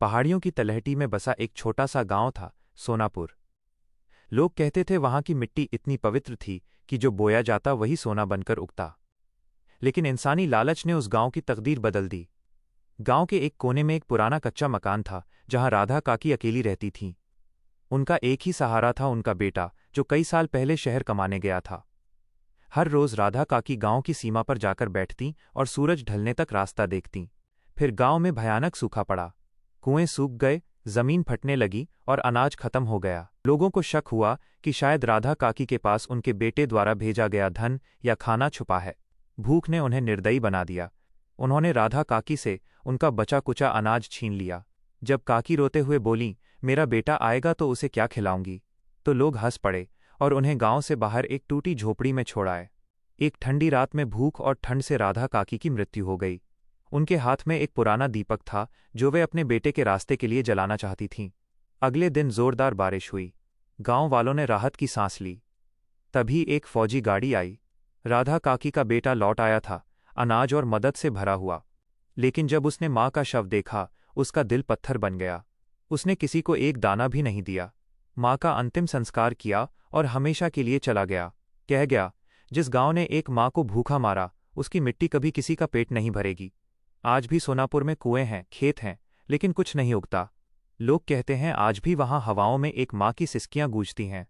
पहाड़ियों की तलहटी में बसा एक छोटा सा गांव था, सोनापुर। लोग कहते थे वहां की मिट्टी इतनी पवित्र थी कि जो बोया जाता वही सोना बनकर उगता। लेकिन इंसानी लालच ने उस गांव की तकदीर बदल दी। गांव के एक कोने में एक पुराना कच्चा मकान था, जहां राधा काकी अकेली रहती थीं। उनका एक ही सहारा था, उनका बेटा, जो कई साल पहले शहर कमाने गया था। हर रोज राधा काकी गांव की सीमा पर जाकर बैठतीं और सूरज ढलने तक रास्ता देखतीं। फिर गांव में भयानक सूखा पड़ा। कुएं सूख गए, जमीन फटने लगी और अनाज खत्म हो गया। लोगों को शक हुआ कि शायद राधा काकी के पास उनके बेटे द्वारा भेजा गया धन या खाना छुपा है। भूख ने उन्हें निर्दयी बना दिया। उन्होंने राधा काकी से उनका बचा कुचा अनाज छीन लिया। जब काकी रोते हुए बोलीं, मेरा बेटा आएगा तो उसे क्या खिलाऊंगी, तो लोग हंस पड़े और उन्हें गांव से बाहर एक टूटी झोपड़ी में छोड़ आए। एक ठंडी रात में भूख और ठंड से राधा काकी की मृत्यु हो गई। उनके हाथ में एक पुराना दीपक था, जो वे अपने बेटे के रास्ते के लिए जलाना चाहती थीं। अगले दिन जोरदार बारिश हुई। गांव वालों ने राहत की सांस ली। तभी एक फौजी गाड़ी आई। राधा काकी का बेटा लौट आया था, अनाज और मदद से भरा हुआ। लेकिन जब उसने माँ का शव देखा, उसका दिल पत्थर बन गया। उसने किसी को एक दाना भी नहीं दिया। माँ का अंतिम संस्कार किया और हमेशा के लिए चला गया। कह गया, जिस गांव ने एक माँ को भूखा मारा, उसकी मिट्टी कभी किसी का पेट नहीं भरेगी। आज भी सोनापुर में कुएं हैं, खेत हैं, लेकिन कुछ नहीं उगता। लोग कहते हैं आज भी वहां हवाओं में एक माँ की सिसकियां गूंजती हैं।